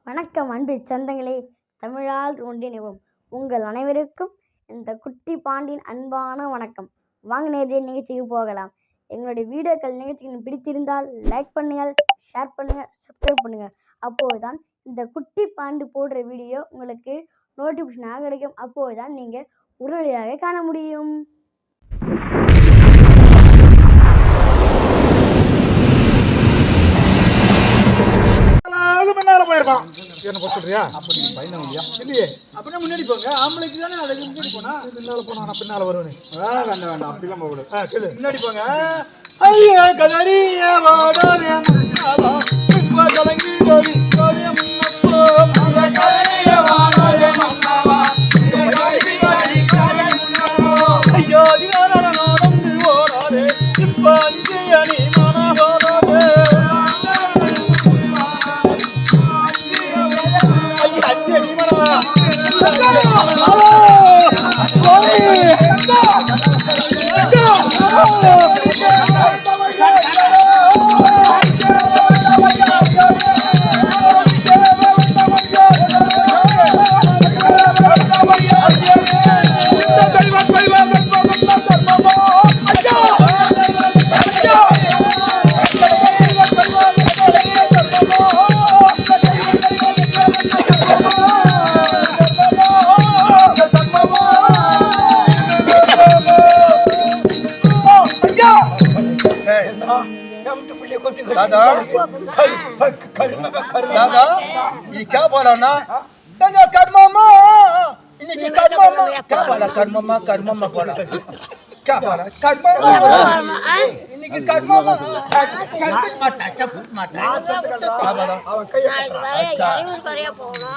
வணக்கம் அன்பு சொந்தங்களே, தமிழால் ஒன்றிணைவோம். உங்கள் அனைவருக்கும் இந்த குட்டி பாண்டியின் அன்பான வணக்கம். வாங்க நேரடியாக நிகழ்ச்சிக்கு போகலாம். எங்களுடைய வீடியோக்கள் நிகழ்ச்சிகள் பிடித்திருந்தால் லைக் பண்ணுங்கள், ஷேர் பண்ணுங்கள், சப்ஸ்கிரைப் பண்ணுங்கள். அப்போதுதான் இந்த குட்டி பாண்டி போடுற வீடியோ உங்களுக்கு நோட்டிஃபிகேஷனாக கிடைக்கும். அப்போதுதான் நீங்கள் உடனடியாக காண முடியும். என்ன சொல்றியா? இல்லையே, அப்படின்னா முன்னாடி போங்க. ஆம்பளைக்கு தானே அதை முன்னாடி போனா பின்னால போனா நான் பின்னால வருவேன். வேண்டாம் வேண்டாம், அப்படிலாம் போக கூடாது. சொல்லு, முன்னாடி போங்க. ஐயா கதறிய வாடாரே முன்னாவா இப்ப கலங்கி போய் போய் முன்னப்போ அந்த கதறிய வாடாரே முன்னாவா இந்த கலங்கி போய் போய் முன்னப்போ ஐயோ தினான நடந்து ஓடாதே இப்ப அஞ்சே நீ மனவாடாதே ये क्या बोला ना कर्ममा इनकी कर्ममा क्या बोला कर्ममा कर्ममा बोला क्या बोला कर्ममा इनकी कर्ममा माता चकुत माता क्या बोला யாரையும் கரையா போகணும்.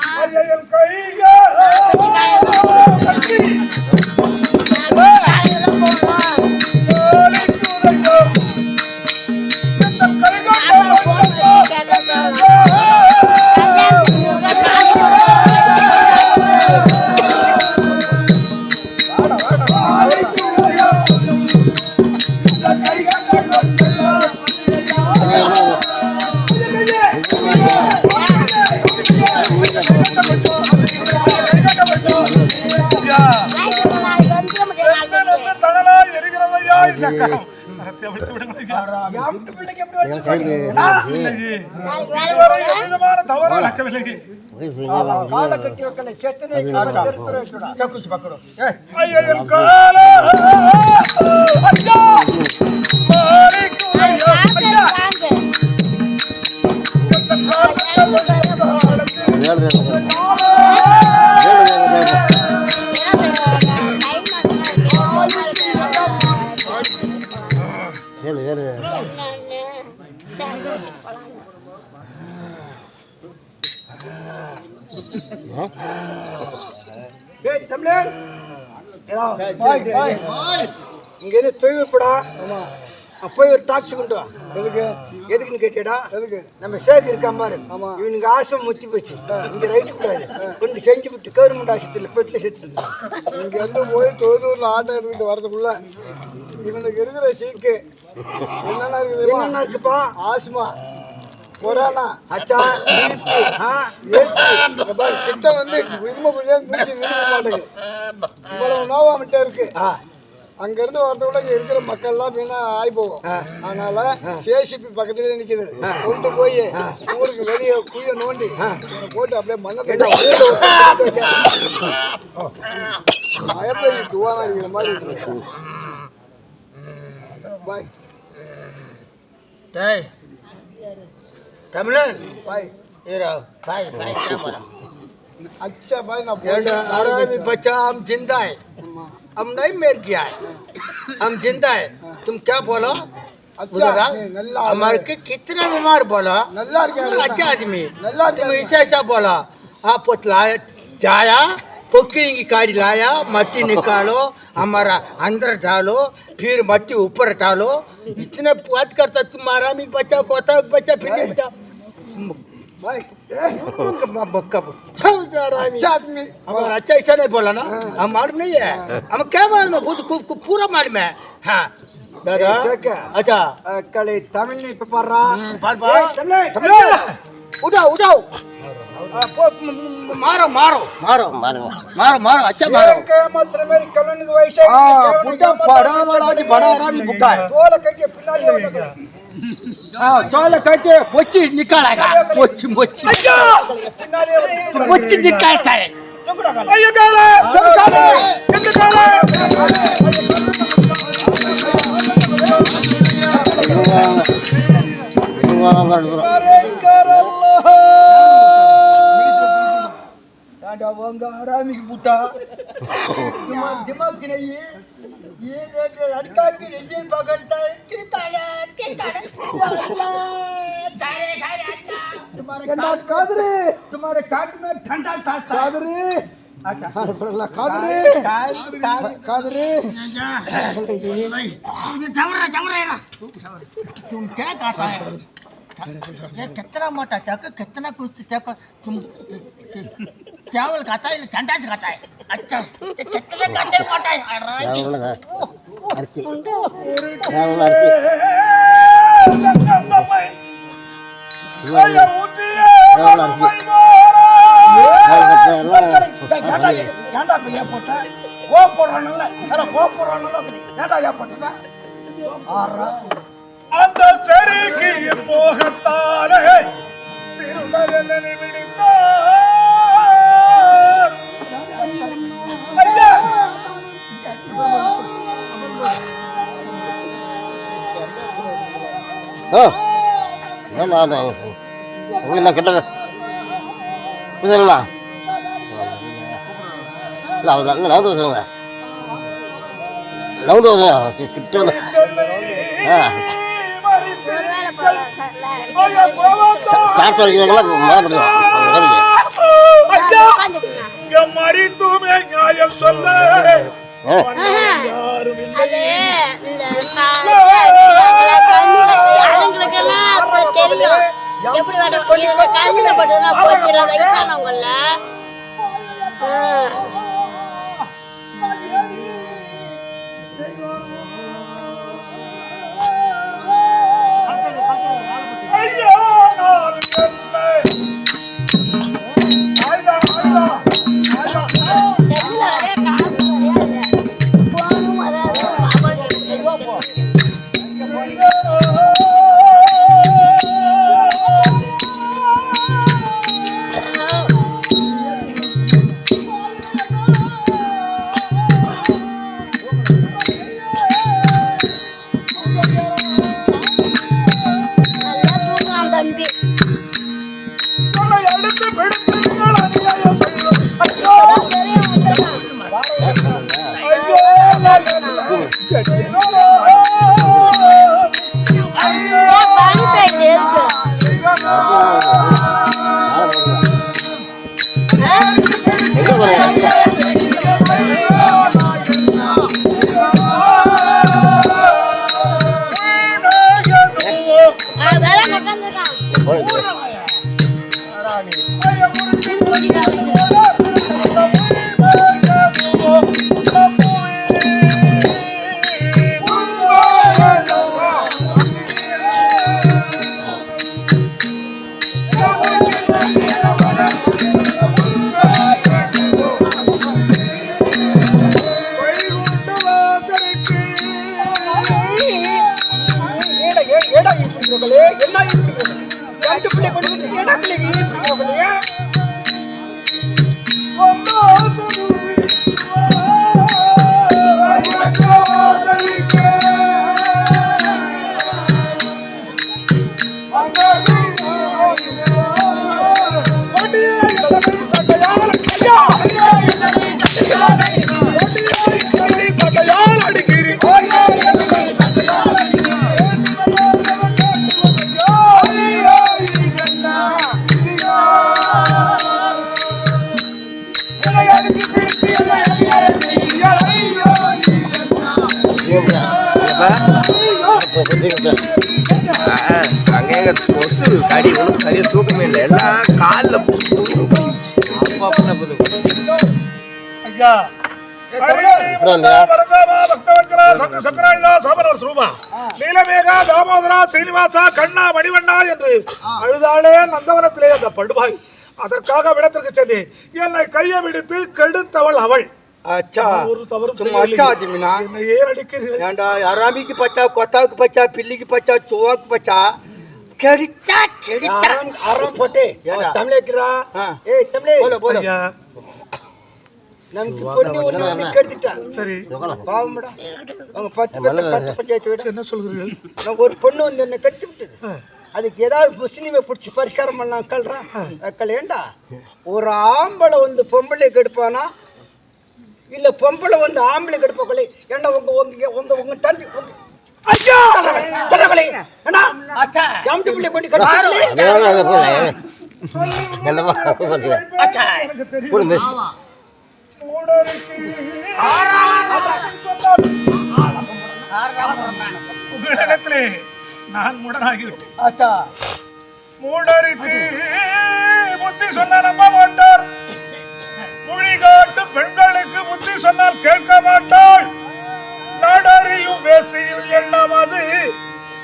இங்கே தொழில்படா போய் ஒரு டாக்ஸி கொண்டு வா. எதுக்கு எதுக்குன்னு கேட்டேடா? எதுக்கு நம்ம சேக்கு இருக்கா மாதிரி இவனுக்கு ஆசை முத்தி போச்சு. இங்க ரைட்டு கூடாது கொண்டு செஞ்சு விட்டு கவர்மெண்ட் ஆஸ்பத்திரியில் பெட்டில் சேர்த்து இங்க இருந்து போய் தொழுதூர்ல ஆட்டோ எடுத்துட்டு வரதுக்குள்ள இவனுக்கு இருக்கிற சீக்கு என்னென்ன இருக்குது? என்னென்ன இருக்குப்பா? ஆஸ்மா, கொரோனா, அச்சா, கிட்ட வந்து உரிமை புள்ளியா மூச்சு நிறுத்த மாட்டேங்குது. இவ்வளவு நோவா மட்டும் இருக்கு. அங்க இருந்து வரதுக்குள்ள இங்க இருக்கிற மக்கள் எல்லாம் வீணா ஆகி போகும். அதனால சேசிபி பக்கத்துலயே நிக்குது. கொண்டு போய் ஊருக்கு வெளியே குழிய நோண்டி போட்டு அப்படியே மண்ணை மயப்பதி துவான அடிக்கிற மாதிரி இருக்கு. பாய் டேய் தமிழன் பாய் ஏரா பாய் பாய் क्या बोला? अच्छा भाई ना आरामी बच्चा हम जिंदा है, हम नहीं मर गया है, हम जिंदा है. तुम क्या बोलो? अच्छा हमारे के कितने बीमार बोला? नल्ला अच्छा आदमी तुम ऐसा ऐसा बोला. आप लाया जाया पोखरी की गाड़ी लाया, मट्टी निकालो हमारा अंदर डालो, फिर मट्टी ऊपर डालो. इतने बात करता तुम्हारा भी बच्चा कोता बच्चा फिर नहीं बच्चा भाई अच्छा आदमी. हमारा अच्छा ऐसा नहीं बोला ना. हम मालूम नहीं है, हम क्या मालूम है, बहुत पूरा मालूम है. हाँ दादा अच्छा कल तमिल नहीं पढ़ रहा. उठाओ उठाओ மாறும் மாறும் மாறும் மாறும் மாறும் மாறும் அச்சா மாறும் கேமத்துல மாதிரி கல்லனுக்கு வயசா புட்டா படாமலாதி படாராமி புட்டா தோலை கட்டி பின்னாடியே வந்துக்கிறேன் தோலை கட்டி பொச்சி நிக்காளாங்க பொச்சி பொச்சி பின்னாடியே பொச்சி நிக்காட்டாய் ஐயா கால சமசாலே இந்த கால आरामी बूटा दिमाग की नहीं है ये लड़का की रिजल्ट पकड़ता है तुम्हारे काट में ठंडा कादरे अच्छा कादरे तुम क्या कहता है ये कितना मोटा तक कितना कुछ तक तुम चावल खाता है ठंडा से खाता है अच्छा ये कितने खाते मोटा है அந்த செருகி மோகத்தாலே திருமகனை விடுத்தார் ஐயா என்ன கிட்ட புரியலாம் இல்லை அவர் நல்ல நவந்து வச்சுருங்க நவந்து வச்சுருங்க கிட்ட வந்து சாப்பிட்டு வைக்கிறீங்களா மறித்துமே நியாயம் சொல்ல தெரியும் எப்படி கல்லுல பட்டுதான் போச்சு வயசானவங்கள அங்கே கொசு கடி ஒன்றும் சரியா தூக்கமே இல்லை எல்லாம் காலில் ஐயா நீலமேகா தாமோதரா சீனிவாசா கண்ணா மணிவண்ணா என்று அழுதாலே நந்தவனத்திலே அந்த படுபாய் அதற்காக விடத்திற்கு சென்றேன். என்னை கையை விடுத்து கெடுத்தவள் அவள். अच्छा ஒரு தவறும் तुम செய்யவில்லை. अच्छा आदमी ना என்னை ஏன் அடிக்கிறீர்கள்? ஏண்டா அராமிக்கு பச்சா கொத்தாவுக்கு பச்சா பில்லிக்கு பச்சா சுவாக்கு பச்சா கெடிச்சா கெடிச்சா ஆரம் போட்டே தமிழேக்குறா ஏய் தமிழே போல போல ஐயா, நமக்கு பொண்ணு ஒண்ணு வந்து கெடுத்துட்டான் சரி பாவம்டா அவங்க 10 பஞ்சாயத்து வீடு என்ன சொல்கிறீர்கள்? நான் ஒரு பொண்ணு வந்து என்ன கெடுத்து விட்டது அதுக்கு ஏதாவது முஸ்லீமை பிடிச்சி பரிஷ்காரம் பண்ணலாம் கல்றான் அக்கள் ஏண்டா ஒரு ஆம்பளை வந்து பொம்பளை கெடுப்பானா இல்ல பொம்பளை வந்து ஆம்பளை கெடுப்பாங்களே ஏண்டா உங்க உங்க உங்க உங்க தம்பி ஐயா தரவளே ஏண்டா அச்சா யாம்டி பிள்ளை கொண்டு கட்டாரே என்னமா அச்சா எனக்கு தெரியும். புரிந்து உங்களிடத்திலே நான் முடனாகிவிட்டேன். அச்சா மூடருக்கு புத்தி சொன்ன நம்ப மாட்டார். மொழிகாட்டு பெண்களுக்கு புத்தி சொன்னால் கேட்க மாட்டாள். நாடறியும் வேசியில் எண்ணம் அது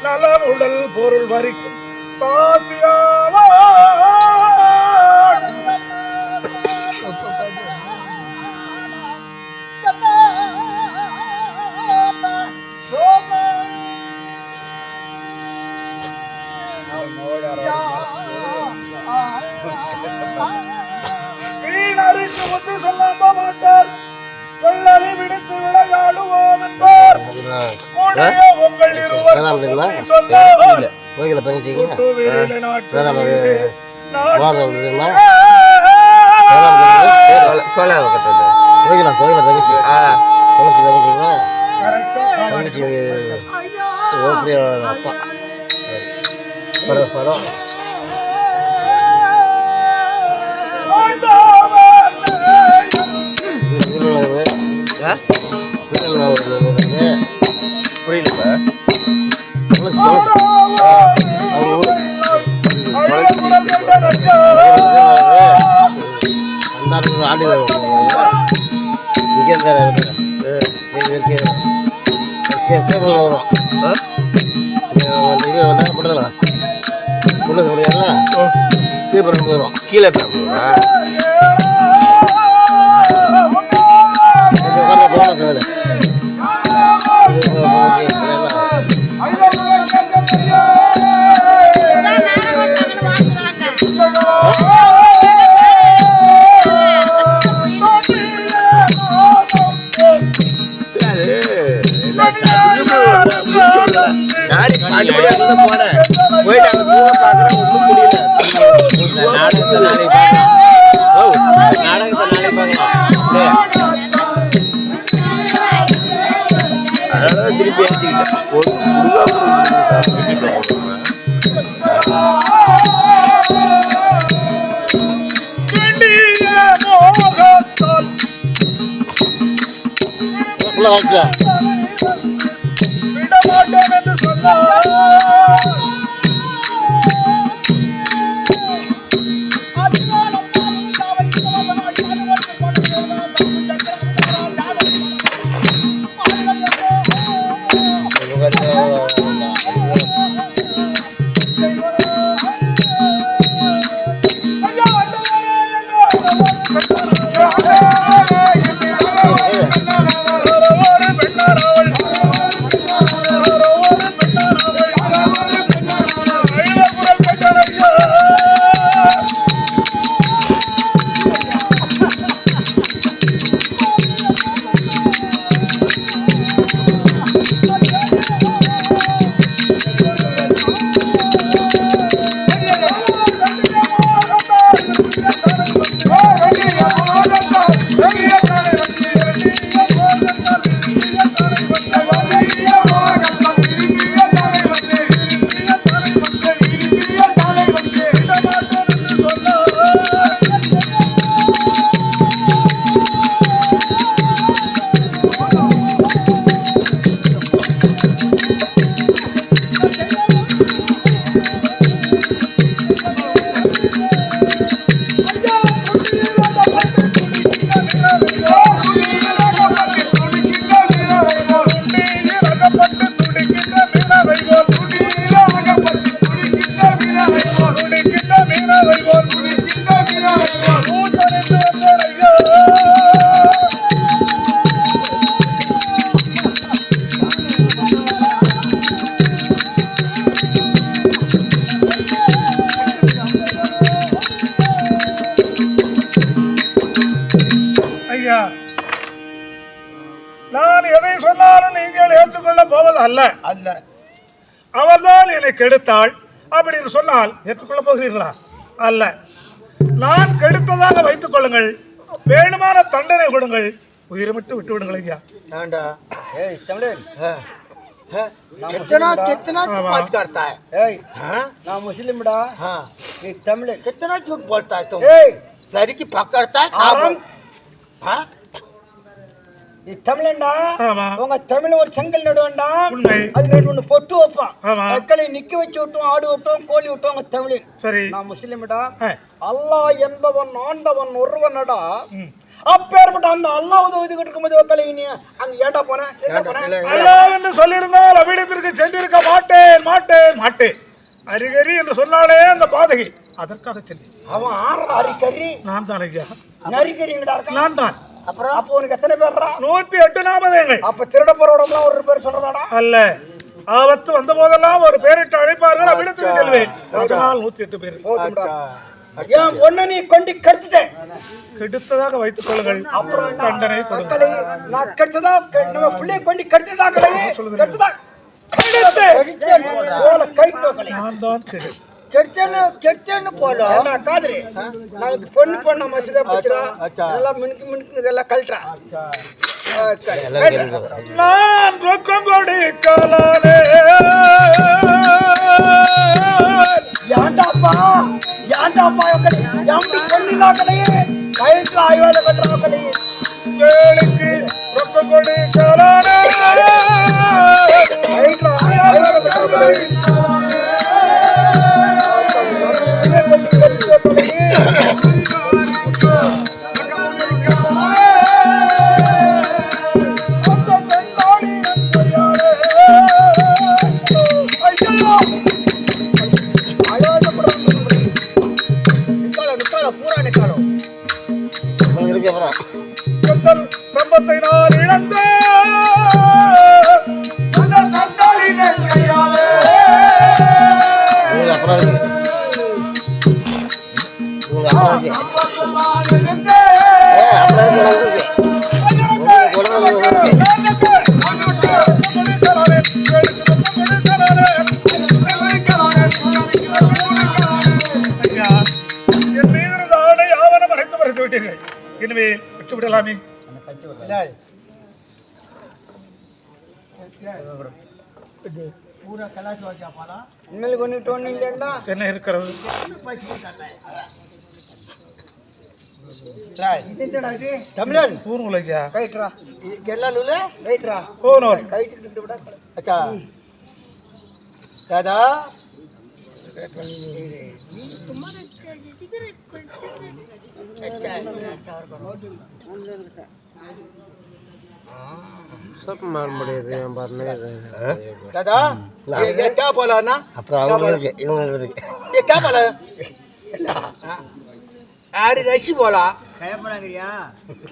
நலமுடல் பொருள் வரிக்கும் தாசியாவா. வீணருக்கு புத்தி சொல்ல மாட்டார். வெள்ளரி விடுத்து விளையாடுவோம் என்பார். கூடிய உங்கள் இருவர் புத்தி சொன்னார். கோயில தங்கச்சிங்க கூட்டு வீடு நாட்டு வேளாண் வீடு வாதம் நாட்டு இருக்குங்களா? வீடு. கோயில கோயில தங்கச்சி தங்கச்சி தங்கச்சிங்களா தங்கச்சி ஓகே அப்பா பரவாயில்ல புரியல அந்த ஆண்டு இங்கே வரும் தீபுரம் போயிடும் கீழே நாடி பாட்டுபடி அங்கே போட போயிட்டு அங்கே தூரம் பார்க்குறேன் ஒன்றும் முடியல நாடகத்தை நாளை பார்க்கலாம் நாடகத்தை நாளை பார்க்கலாம் அதனால திருப்பி ஏற்றிக்கிட்டேன் ஒரு விடமாட்டேன் என்று சொன்னார். ஐயா, நான் எதை சொன்னாலும் நீங்கள் ஏற்றுக்கொள்ள போவது அல்ல. அல்ல. அவர்தான் என்னை கெடுத்தாள் அப்படின்னு சொன்னால் ஏற்றுக்கொள்ள போகிறீர்களா? அல்ல. நான் கெடுத்ததாக வைத்துக் கொள்ளுங்கள், வேணுமான தண்டனை கொடுங்கள், உயிரமிட்டு விட்டு விடுங்கள் ஐயா. ஏண்டா ஏய் தமிழன் कितना कितना बात करता है ना मुस्लिम डा हाँ ये तमिल कितना झूठ बोलता है तुम लड़की पकड़ता है हाँ ये तमिलண்டா உங்க தமிழ் ஒரு செங்கல் நடுவண்டா அது ரெண்டு ஒன்னு பொட்டு வைப்பான் மக்களை நிக்க வச்சு விட்டோம் ஆடு விட்டோம் கோழி விட்டோம் உங்க தமிழ் சரி நான் முஸ்லிம்டா அல்லாஹ் என்பவன் ஆண்டவன் ஒருவனடா அப்பேற்பட்ட அந்த அல்லாஹ் உதவிக்கிட்டு இருக்கும்போது மக்களை நீ அங்க ஏண்டா போன அல்லாஹ் என்று சொல்லியிருந்தால் அவ்விடத்திற்கு சென்றிருக்க மாட்டேன் மாட்டேன் மாட்டேன் அரிகரி என்று சொன்னாலே அந்த பாதகி அதற்காக சொல்லி அவன் ஆறு அரிகரி நான் தான் ஐயா நரிகரிங்கடா இருக்க நான் தான் அப்புறம் அப்போ உனக்கு எத்தனை பேர்றா 108 நாமதேங்க அப்ப திருட போறவடலாம் ஒரு பேர் சொல்றதாடா அல்ல ஆபத்து வந்த போதெல்லாம் ஒரு பேரிட்டு அழைப்பார்கள் அவ்விடத்துக்கு செல்வேன் அதனால் 108 பேர் ஏன் ஒண்ணு நீ கொண்டு கெடுத்துட்டேன் கெடுத்ததாக வைத்துக் கொள்ளுங்கள் அப்புறம் தண்டனை மக்களை நான் கெடுத்ததா நம்ம பிள்ளையை கொண்டு கெடுத்துட்டாங்களே கெடுத்ததா நான் தான் கெடுத்தேன்னு போல காதுரி நாளைக்கு பொண்ணு பொண்ணு மசிதா பிடிச்சிரா எல்லாம் மினுக்கு மினுக்கு இதெல்லாம் கழட்டா நான் ரொக்கம் கொடுக்கலானே யாண்டாப்பா யாண்டாப்பா யாம்பி பொண்ணிலாக்கலையே கழுத்துல ஆய்வால கட்டுறாக்கலையே வேலைக்கு ரொக்கம் கொடுக்கலானே கழுத்துல ஆய்வால கட்டுறாக்கலையே சம்பத்தை நான் இழந்தேன் என் மீது ஆணை ஆவணம் மறைத்து மறைத்து விட்டீர்கள், எனவே விட்டு விடலாமே. என்ன இருக்கிறது? தமிழன் பூர்முலையா கைட்ரா எல்லாலுல ரைட்ரா கோனோர் கைட்டு விட அச்சா दादा सब मार मरे रे बात नहीं दादा ये क्या बोला ना ये क्या बोला अरे रशी बोला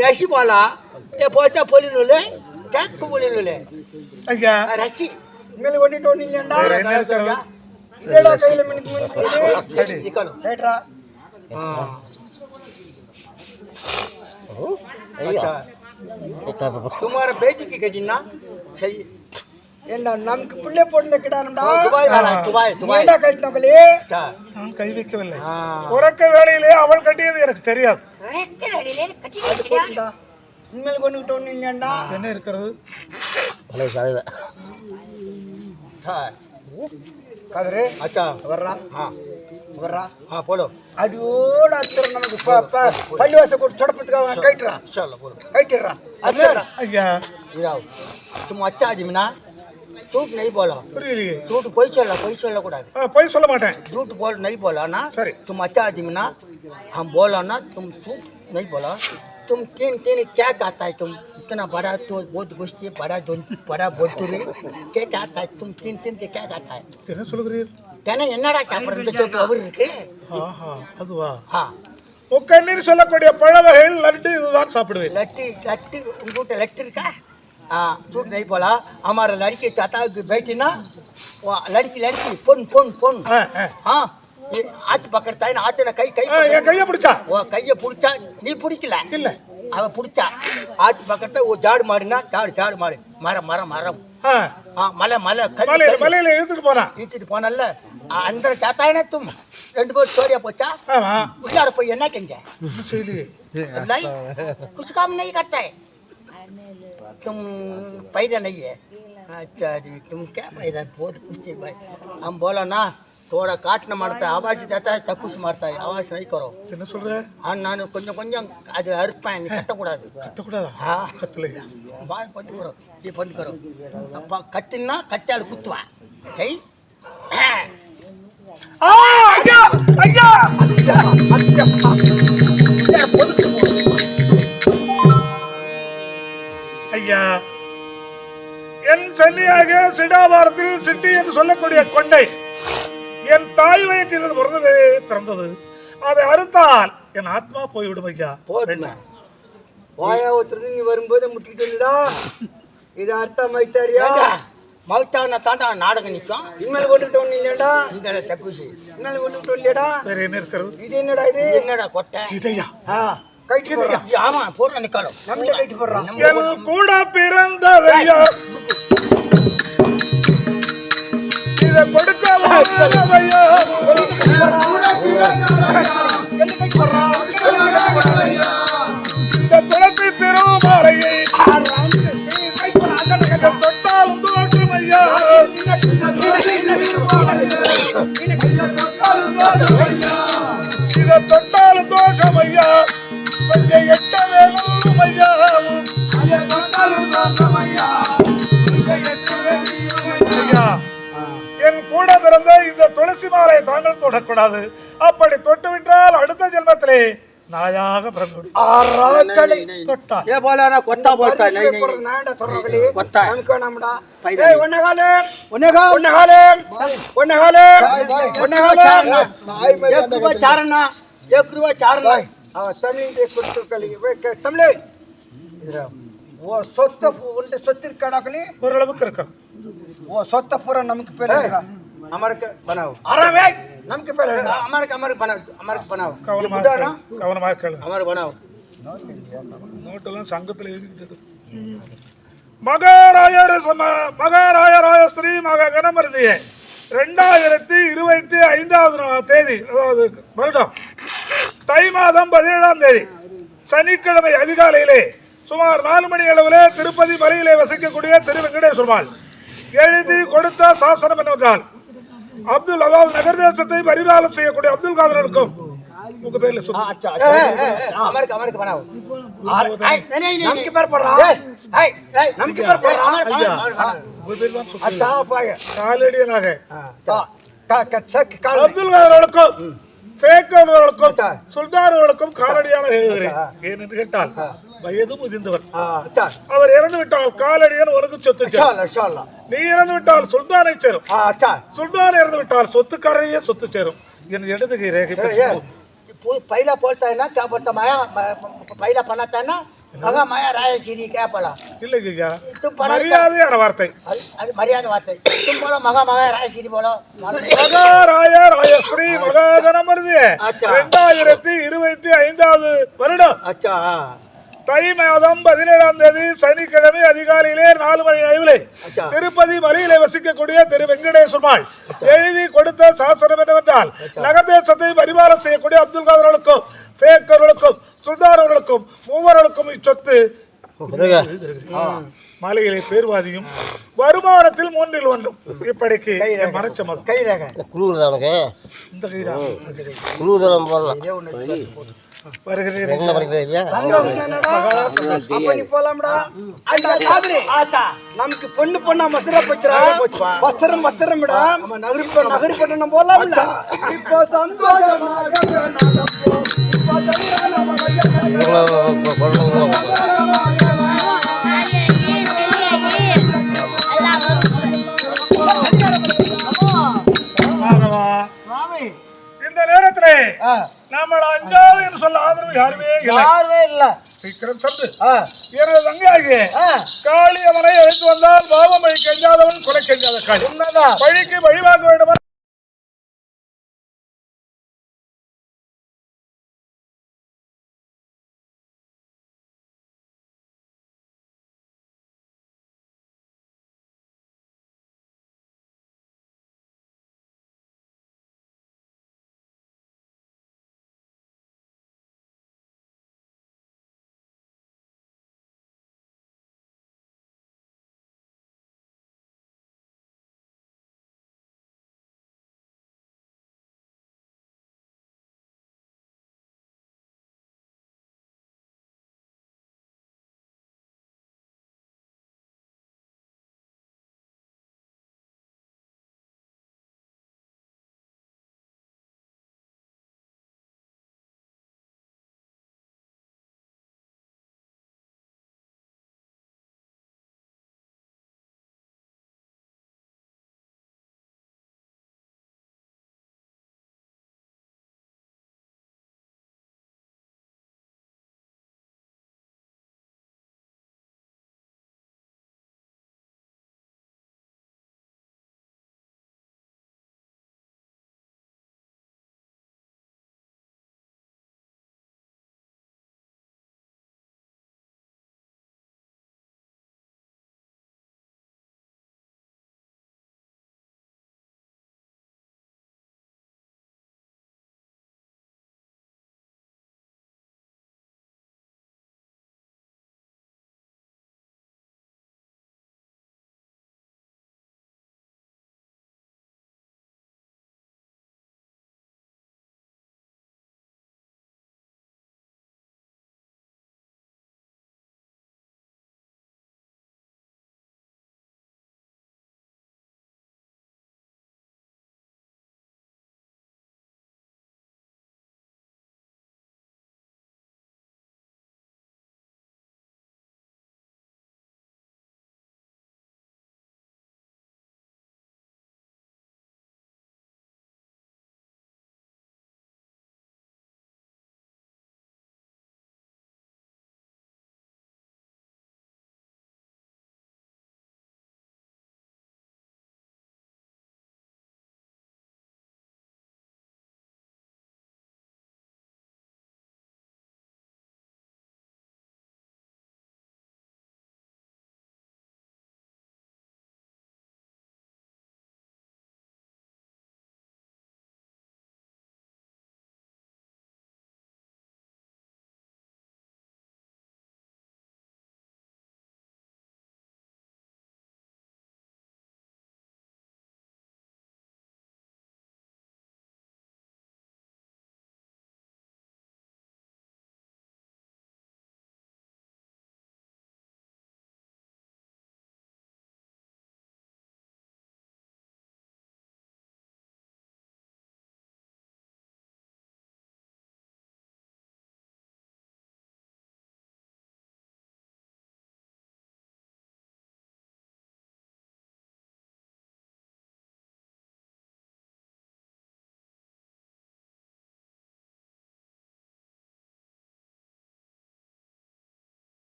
रशी बोला ये बोलता बोली नोले क्या को बोली नोले अच्छा रशी मेले वोटी टोनी लेंडा इधर கையில மினிக்கு மினிக்கு நிக்கணும் ரைட்ரா अच्छा तुम्हारा बेटी की कटिना सही என்ன நமக்கு பிள்ளை போடுற கிடானடா துபாய் வாடா துபாய் துபாய் என்ன கட்டினங்களே நான் கை வைக்கவில்லை உறக்க வேளையிலே அவள் கட்டியது எனக்கு தெரியாது உறக்க வேளையிலே கட்டியது உண்மையில கொண்டுட்டு ஒண்ணுங்கடா என்ன இருக்குது பழைய சாயல கதரே அச்சா வர்றா வர்றா போலோ அடியோட அத்தர நமக்கு பள்ளிவாச கூட தொடப்பத்துக்கு கைட்றா இன்ஷாஅல்லாஹ் போலோ கைட்றா அத்தர ஐயா இராவ் तुम अच्छा आदमी ना झूठ नहीं बोला झूठ कोई चलना कूड़ा कोई சொல்ல மாட்டேன் झूठ बोल नहीं बोला ना सही तुम अच्छा आदमी ना हम बोला ना तुम झूठ नहीं बोला तुम तीन क्या कहता है तुम इतना बड़ा तो बहुत गोष्ठी बड़ा बोलते क्या कहता है तुम तीन क्या कहता है என்ன சொல்றீர் தன என்னடா சாப்பிடுறது சொல்லிட்டு அவர் இருக்கு அதுவா முக்கண்ணீர் சொல்லக்கூடிய பழ வகைகள் லட்டு இதுதான் சாப்பிடுவேன். लट्टी उनको लट्टी का हाँ झूठ नहीं बोला. हमारा लड़की चाहता है बेटी ना वो लड़की पुन पुन पुन हाँ ये हाथ पकड़ता है ना हाथ ना कई कई என் கையை பிடிச்சா वो कई पुड़चा नहीं पुड़िकला இல்ல அவ புடிச்சா हाथ पकड़ता वो झाड़ मारना झाड़ मार मरम मरम मरम हाँ मले मले மலையில இழுத்துட்டு போறான். इतने போனல்ல अंदर जाता है ना तुम ரெண்டு பேர் ஸ்டோரியா போச்சா ஆமா உள்ளார போய் என்ன செஞ்ச சரி नहीं कुछ काम नहीं करता है तुम पैदा नहीं है अच्छा जी तुम क्या पैदा बहुत कुछ भाई हम बोला ना थोड़ा काटना मारता है आवाज देता है चक्कुस मारता है आवाज नहीं करो என்ன சொல்ற நான் கொஞ்சம் கொஞ்சம் அது அறுப்பேன் நீ கத்தக்கூடாது கத்தக்கூடாதா हाँ கத்தலையா बात बंद करो ये बंद करो अब कत्तिना कत्ताल कुत्वा सही ஐயா ஐயா ஐயா என் சன்னியாக சிடாபாரத்தில் சிட்டி என்று சொல்லக்கூடிய கொண்டை என் தாய் வயிற்றிலிருந்து பிறந்தது. அதை அறுத்தால் என் ஆத்மா போய்விடும் ஐயா. போதுமா வாயா ஒருத்தர் நீ வரும்போது முட்டிட்டு வந்துடா இது அர்த்தம் மைத்தாரியா மௌத்தான தாண்டா நாடகம் நிற்கும் இனிமேல் போட்டுக்கிட்டோம் இல்லையாடா இந்த சக்குசி இனிமேல் போட்டுக்கிட்டோம் இல்லையாடா வேற என்ன இருக்கிறது? இது என்னடா இது என்னடா கொட்டை இதையா கைட்டு போடுறா ஆமா போடுறா நிக்காலும் நம்மளே கைட்டு போடுறான் என் கூட பிறந்ததையா இதை கொடுக்க வந்ததையா இந்த துளசி திருமாலையை தொட்டாலும் தோற்றும் ஐயா இதை தொட்டாலும் தோஷம் ஐயா கொஞ்சம் எட்ட வேணும் ஐயா ஐயா என் கூட பிறந்த இந்த துளசி மாலை தாங்கள் தொடக்கூடாது. அப்படி தொட்டுவிட்டால் அடுத்த ஜென்மத்திலே நாயாக பிறந்து தொட்டார் ये बोला ना कोत्ता बोलता है नहीं नहीं नांडा तोरगली कोत्ता हमको नामडा ए ओनेगाले एक रुपया चारना तमिल के कुत्तु कली तमिल वो சொத்து உண்டு சொத்திருக்கடகலி ஓரளவுக்கு இருக்கும். वो சொத்த पूरा நமக்கு பேர் அமருக்கு बनाओ அரவே நமக்கு பேர் அமருக்கு बनाओ கவனமாக கேளு. அமர் बनाओ நோட்டெல்லாம் சங்கத்தில் எழுதிக்கிட்டு மகாராய ஸ்ரீ மகா கணமருதியே 2025 தேதி அதாவது வருடம் தை மாதம் 17ஆம் தேதி சனிக்கிழமை அதிகாலையிலே சுமார் 4 மணி அளவிலே திருப்பதி மலையிலே வசிக்கக்கூடிய திரு வெங்கடேஸ்வரமால் எழுதி கொடுத்த சாசனம் என்னவென்றால் அப்துல் அதாவது நகர் தேசத்தை பரிபாலம் செய்யக்கூடிய அப்துல் காதரனுக்கும் உங்க பேர்ல அமருக்கு बनाओ நமக்கு பேர் போடுறான் நமக்கு பேர் போடுறான் अच्छा காலடியனாக का அப்துல் காதரனுக்கும் சேக்கர்களுக்கும் சுல்தான்களுக்கும் காலடியாக எழுதுகிறேன். ஏனென்று கேட்டால் வயது முதிர்ந்தவர். அவர் இறந்து விட்டால் காலடியன் உனக்கு சொத்து சேரும். நீ இறந்து விட்டால் சுல்தானை சேரும். சுல்தான் இறந்து விட்டால் சொத்துக்காரையே சொத்து சேரும். என் இடதுகை ரேகை पहला बोलता है ना क्या बोलता माया पहला बनाता है ना मगा माया रायगिरी क्या बोला இல்லை ஐயா மரியாதையான வார்த்தை அது மரியாதை வார்த்தை तुम बोलो मगा माया रायगिरी बोलो மகாராய ஸ்ரீ மகா கணமருதியே 2025 வருடம் अच्छा தை மாதம் 17ஆம் தேதி சனிக்கிழமை அதிகாலையிலே 4 மணி அளவிலே திருப்பதி மலையிலே வசிக்கக்கூடிய திரு வெங்கடேஸ்வரமால் எழுதி கொடுத்த சாசனம் என்னவென்றால் நகர்தேசத்தை பரிபாலம் செய்யக்கூடிய அப்துல் காதர்களுக்கும் சேக்கர்களுக்கும் சுல்தானர்களுக்கும் மூவர்களுக்கும் இச்சொத்து மலையிலே பேர்வாதியும் வருமானத்தில் 1/3 இப்படிக்கு மறைச்ச மதம் இந்த கைடா நமக்கு பொண்ணு பொண்ணா மசுரா போச்சுரா பத்திரம் பத்திரம்டா நகரி பட்டணம் போலாம் இப்போ இந்த நேரத்திலே நம்ம 5வது நல்ல ஆதரவு யாருமே இல்லை. யாருமே இல்ல. சீக்கிரம் சொல்லு. ஆ, எனது தங்கையாகிய ஆ, காளியம்மனை அழைத்து வந்தால் பாவம் வழி கெஞ்சாதவன் கொலை கெஞ்சாத காளி. உண்மைதான். வழிக்கு வழிவாங்க வேண்டும்.